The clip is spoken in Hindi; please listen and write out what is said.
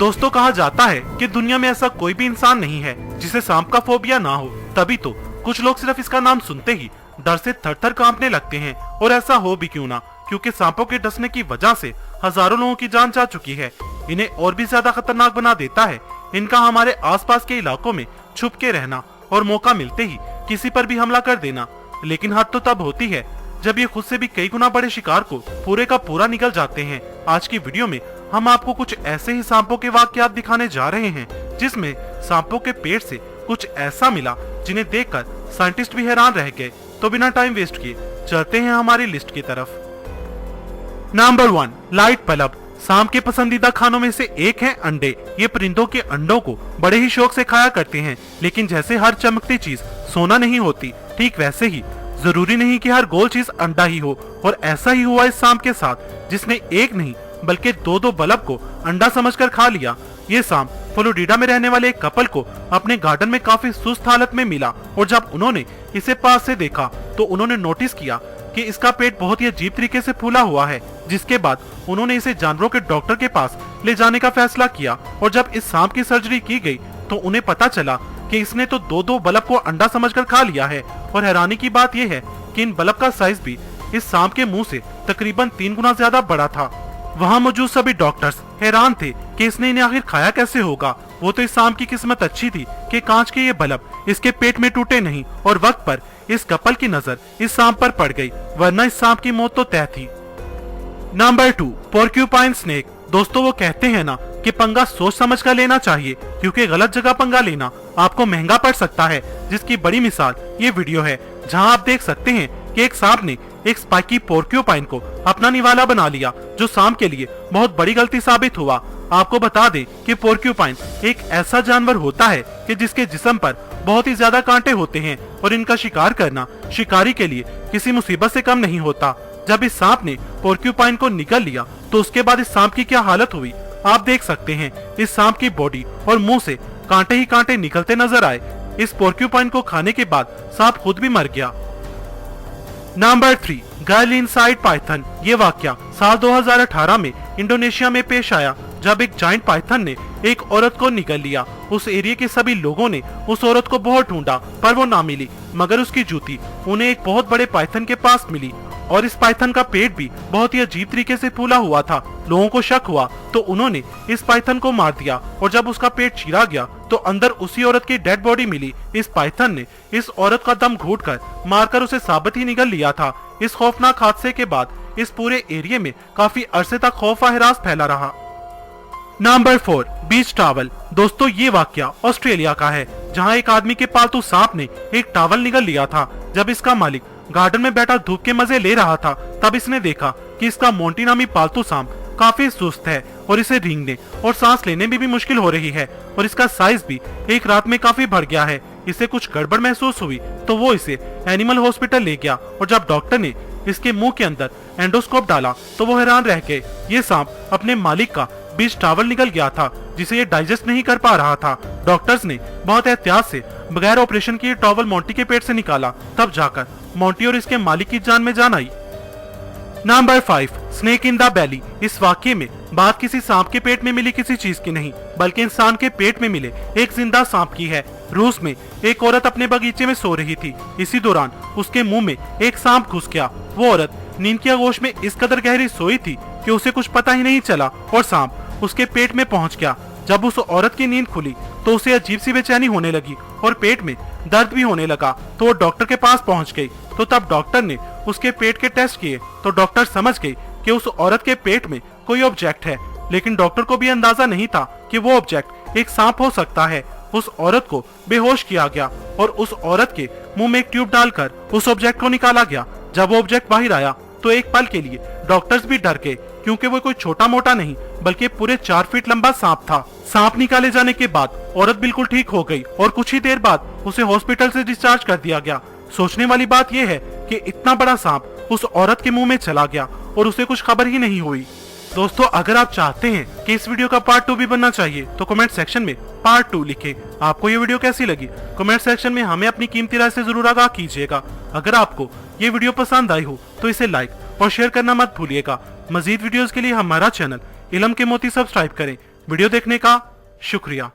दोस्तों कहा जाता है कि दुनिया में ऐसा कोई भी इंसान नहीं है जिसे सांप का फोबिया ना हो, तभी तो कुछ लोग सिर्फ इसका नाम सुनते ही डर से थर-थर कांपने लगते हैं। और ऐसा हो भी क्यों ना, क्योंकि सांपों के डसने की वजह से हजारों लोगों की जान जा चुकी है। इन्हें और भी ज्यादा खतरनाक बना देता है इनका हमारे आसपास के इलाकों में छुप के रहना और मौका मिलते ही किसी पर भी हमला कर देना। लेकिन हद तो तब होती है जब ये खुद से भी कई गुना बड़े शिकार को पूरे का पूरा निगल जाते हैं। आज की वीडियो में हम आपको कुछ ऐसे ही सांपों के वाकयात दिखाने जा रहे हैं जिसमें सांपों के पेट से कुछ ऐसा मिला जिन्हें देखकर साइंटिस्ट भी हैरान रह गए। तो बिना टाइम वेस्ट किए चलते हैं हमारी लिस्ट की तरफ। Number 1, light bulb. सांप के पसंदीदा खानों में से एक है अंडे। ये परिंदों के अंडों को बड़े ही शौक से खाया करते हैं। लेकिन जैसे हर चमकती चीज सोना नहीं होती, ठीक वैसे ही जरूरी नहीं कि हर गोल चीज अंडा ही हो। और ऐसा ही हुआ इस सांप के साथ, जिसने एक नहीं बल्कि दो बल्ब को अंडा समझकर खा लिया। ये सांप फ्लोरिडा में रहने वाले एक कपल को अपने गार्डन में काफी सुस्त हालत में मिला और जब उन्होंने इसे पास से देखा तो उन्होंने नोटिस किया कि इसका पेट बहुत ही अजीब तरीके से फूला हुआ है। जिसके बाद उन्होंने इसे जानवरों के डॉक्टर के पास ले जाने का फैसला किया। और जब इस सांप की सर्जरी की गई तो उन्हें पता चला कि इसने तो दो बल्ब को अंडा समझकर खा लिया है। और हैरानी की बात यह है कि इन बल्ब का साइज भी इस सांप के मुंह से तकरीबन 3 गुना ज्यादा बड़ा था। वहाँ मौजूद सभी डॉक्टर्स हैरान थे कि इसने इन्हें आखिर खाया कैसे होगा। वो तो इस सांप की किस्मत अच्छी थी कि कांच के ये बल्ब इसके पेट में टूटे नहीं और वक्त पर इस कपल की नजर इस सांप पर पड़ गई, वरना इस सांप की मौत तो तय थी। Number 2, porcupine snake. दोस्तों वो कहते हैं ना कि पंगा सोच समझ कर लेना चाहिए, क्योंकि गलत जगह पंगा लेना आपको महंगा पड़ सकता है। जिसकी बड़ी मिसाल ये वीडियो है, जहां आप देख सकते हैं कि एक सांप ने एक स्पाइकी पोर्क्यूपाइन को अपना निवाला बना लिया, जो सांप के लिए बहुत बड़ी गलती साबित हुआ। आपको बता दें कि पोर्क्यूपाइन एक ऐसा जानवर होता है कि जिसके जिस्म पर बहुत ही ज्यादा कांटे होते हैं और इनका शिकार करना शिकारी के लिए किसी मुसीबत से कम नहीं होता। जब इस सांप ने पोर्क्यूपाइन को निगल लिया तो उसके बाद इस सांप की क्या हालत हुई आप देख सकते हैं। इस सांप की बॉडी और मुंह से कांटे ही कांटे निकलते नजर आए। इस पोर्क्यूपाइन को खाने के बाद सांप खुद भी मर गया। Number 3, girl inside Python. ये वाकया साल 2018 में इंडोनेशिया में पेश आया, जब एक जायंट पाइथन ने एक औरत को निगल लिया। उस एरिया के सभी लोगों ने उस औरत को बहुत ढूंढा पर वो ना मिली, मगर उसकी जूती उन्हें एक बहुत बड़े पाइथन के पास मिली। और इस पाइथन का पेट भी बहुत ही अजीब तरीके से फूला हुआ था। लोगों को शक हुआ तो उन्होंने इस पाइथन को मार दिया और जब उसका पेट चीरा गया तो अंदर उसी औरत की डेड बॉडी मिली। इस पाइथन ने इस औरत का दम घोंटकर मारकर उसे साबित ही निगल लिया था। इस खौफनाक हादसे के बाद इस पूरे एरिया में काफी अरसे तक खौफ व हिरास फैला रहा। नंबर 4, बीच टावल। दोस्तों ये वाकया ऑस्ट्रेलिया का है, जहां एक आदमी के पालतू सांप ने एक टावल निगल लिया था। जब इसका मालिक गार्डन में बैठा धूप के मजे ले रहा था तब इसने देखा कि इसका मोंटी नामी पालतू सांप काफी सुस्त है और इसे रेंगने और सांस लेने में भी मुश्किल हो रही है और इसका साइज भी एक रात में काफी बढ़ गया है। इसे कुछ गड़बड़ महसूस हुई तो वो इसे एनिमल हॉस्पिटल ले गया और जब डॉक्टर ने इसके मुंह के अंदर एंडोस्कोप डाला तो वो हैरान रह गए। ये सांप अपने मालिक का बीच टावल निकल गया था जिसे ये डाइजेस्ट नहीं कर पा रहा था। डॉक्टर्स ने बहुत एहतियात से बगैर ऑपरेशन किए टॉवल मोंटी के पेट से निकाला, तब जाकर मोंटी और इसके मालिक की जान में जान आई। Number 5, snake in the belly. इस वाक्य में बात किसी सांप के पेट में मिली किसी चीज की नहीं, बल्कि इंसान के पेट में मिले एक जिंदा सांप की है। रूस में एक औरत अपने बगीचे में सो रही थी। इसी दौरान उसके मुंह में एक सांप घुस गया। वो औरत नींद की आगोश में इस कदर गहरी सोई थी कि उसे कुछ पता ही नहीं चला और सांप उसके पेट में पहुंच गया। जब उस औरत की नींद खुली तो उसे अजीब सी बेचैनी होने लगी और पेट में दर्द भी होने लगा, तो वो डॉक्टर के पास पहुंच गई। तो तब डॉक्टर ने उसके पेट के टेस्ट किए तो डॉक्टर समझ गई कि उस औरत के पेट में कोई ऑब्जेक्ट है। लेकिन डॉक्टर को भी अंदाजा नहीं था कि वो ऑब्जेक्ट एक सांप हो सकता है। उस औरत को बेहोश किया गया और उस औरत के मुंह में एक ट्यूब डालकर उस ऑब्जेक्ट को निकाला गया। जब वो ऑब्जेक्ट बाहर आया तो एक पल के लिए डॉक्टर्स भी डर गए, क्योंकि वो कोई छोटा मोटा नहीं बल्कि पूरे 4 फीट लंबा सांप था। सांप निकाले जाने के बाद औरत बिल्कुल ठीक हो गई और कुछ ही देर बाद उसे हॉस्पिटल से डिस्चार्ज कर दिया गया। सोचने वाली बात यह है कि इतना बड़ा सांप उस औरत के मुंह में चला गया और उसे कुछ खबर ही नहीं हुई। दोस्तों अगर आप चाहते हैं कि इस वीडियो का पार्ट 2 भी बनना चाहिए तो कमेंट सेक्शन में पार्ट 2 लिखें। आपको ये वीडियो कैसी लगी कमेंट सेक्शन में हमें अपनी कीमती राय से जरूर आगाह कीजिएगा। अगर आपको ये वीडियो पसंद आई हो तो इसे लाइक और शेयर करना मत भूलिएगा। मजीद वीडियोस के लिए हमारा चैनल इल्म के मोती सब्सक्राइब करें। वीडियो देखने का शुक्रिया।